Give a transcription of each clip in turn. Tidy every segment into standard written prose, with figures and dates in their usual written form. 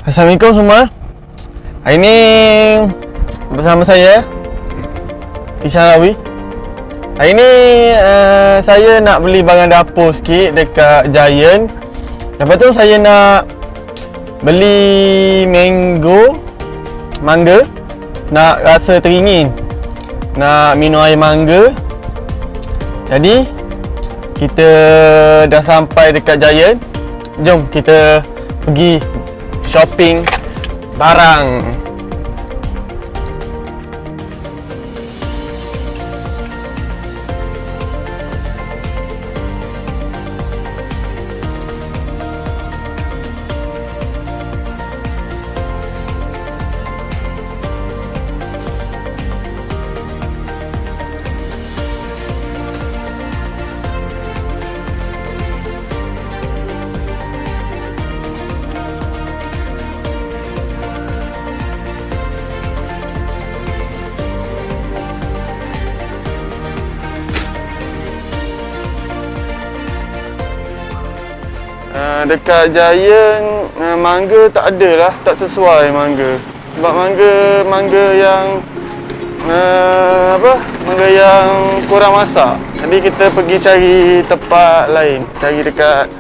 Assalamualaikum semua. Hari ni bersama saya Ishan Rawi. Hari ni saya nak beli barang dapur sikit dekat Giant. Lepas tu saya nak beli mangga. Nak rasa teringin, nak minum air mangga. Jadi kita dah sampai dekat Giant. Jom kita pergi shopping barang. Dekat Giant mangga tak ada lah, tak sesuai mangga. Sebab mangga yang mangga yang kurang masak. Jadi kita pergi cari tempat lain, cari dekat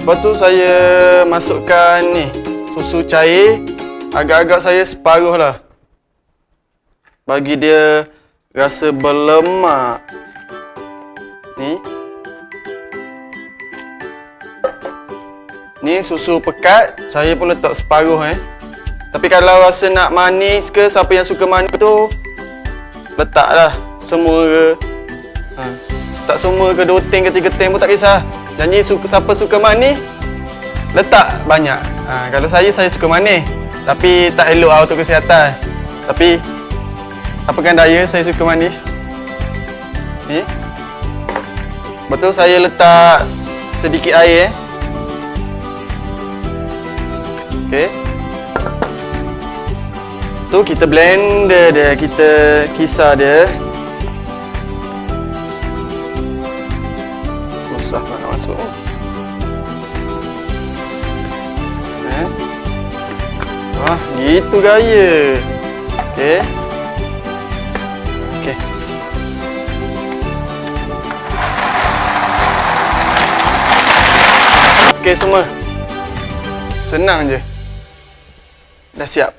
lepas tu saya masukkan ni susu cair, agak-agak saya separuh lah, bagi dia rasa berlemak. Ni susu pekat, saya pun letak separuh Tapi kalau rasa nak manis ke, siapa yang suka manis tu letaklah semua ke. Tak semua ke, 2 tin ke 3 tin pun tak kisah. Janji siapa suka manis, letak banyak. Kalau saya suka manis, tapi tak elok untuk kesihatan. Tapi apakan daya, saya suka manis. Ni. Betul, saya letak sedikit air. Okey. Tu kita blender dia, kita kisar dia. Susah nak masuk ni. Gitu gaya. Okey. Okey. Okey semua. Senang je. Dah siap.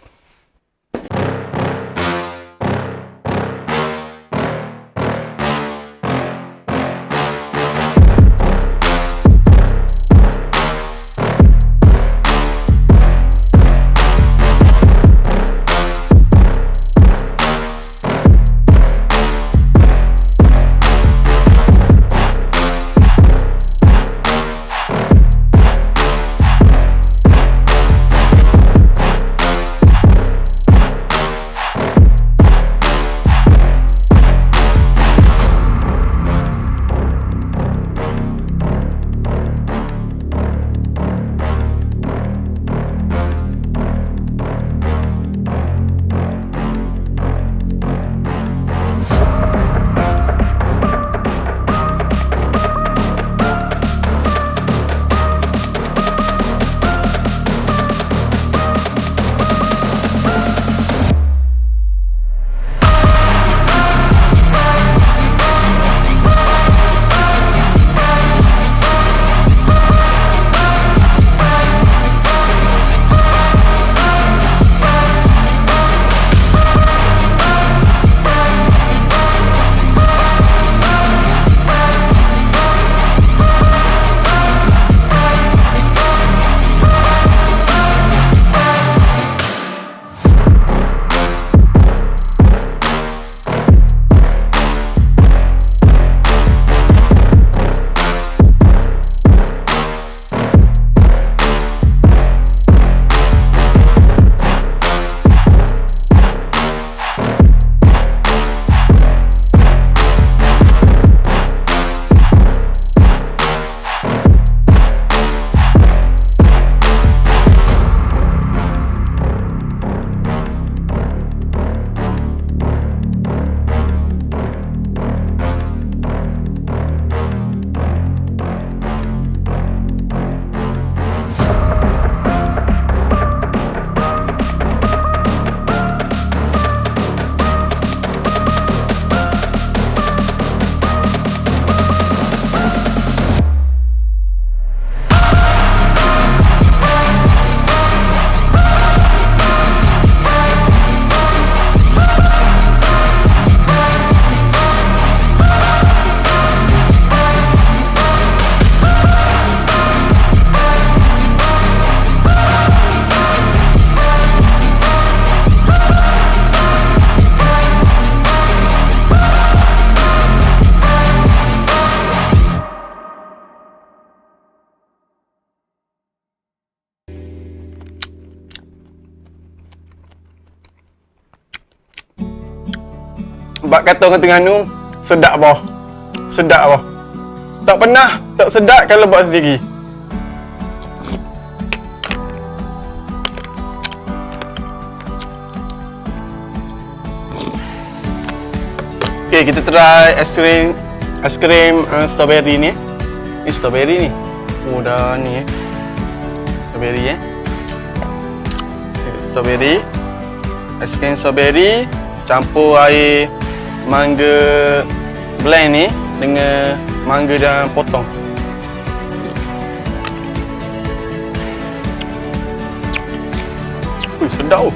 Bak kata orang Terengganu, sedap boh. Sedap boh. Tak pernah tak sedap kalau buat sendiri. Okay, kita try es krim strawberry ni. Ni strawberry ni. Oh dah ni strawberry strawberry. Es krim strawberry campur air mangga blend ni dengan mangga dan potong. Sedap oh.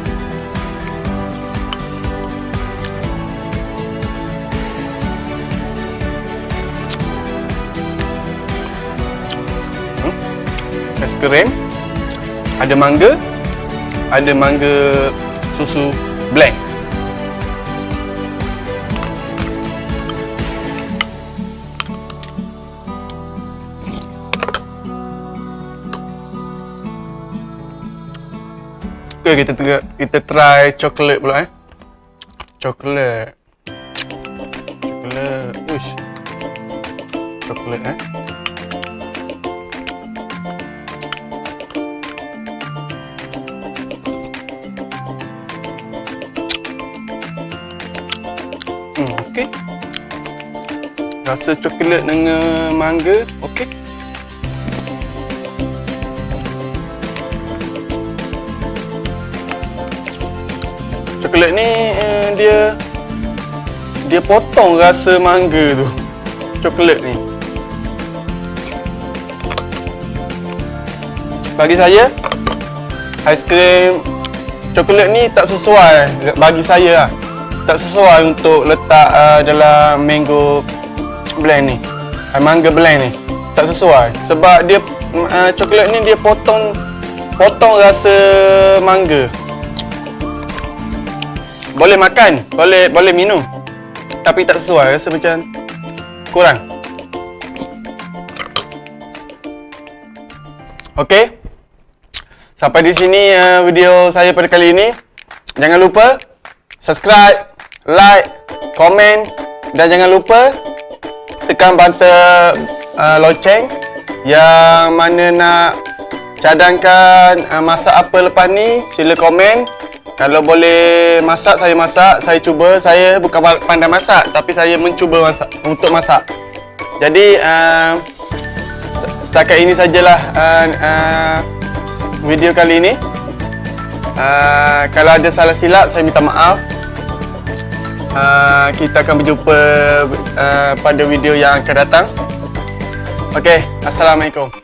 Es krim, ada mangga susu blend. Okay, kita try coklat pula Coklat. Uish. Coklat okey. Rasa coklat dengan mangga, okey. Coklat ni dia potong rasa mangga tu. Coklat ni. bagi saya aiskrim coklat ni tak sesuai bagi saya lah. Tak sesuai untuk letak dalam mango blend ni, mangga blend ni. Tak sesuai sebab dia coklat ni dia potong rasa mangga. Boleh makan, boleh minum, tapi tak sesuai, rasa macam kurang. Okey. Sampai di sini video saya pada kali ini. Jangan lupa subscribe, like, komen dan jangan lupa tekan button loceng yang mana nak cadangkan masak apa lepas ni. Sila komen. Kalau boleh masak, saya masak. Saya cuba. Saya bukan pandai masak, tapi saya mencuba masak untuk masak. Jadi setakat ini sajalah video kali ini. Kalau ada salah silap, saya minta maaf. Kita akan berjumpa pada video yang akan datang. Okey, Assalamualaikum.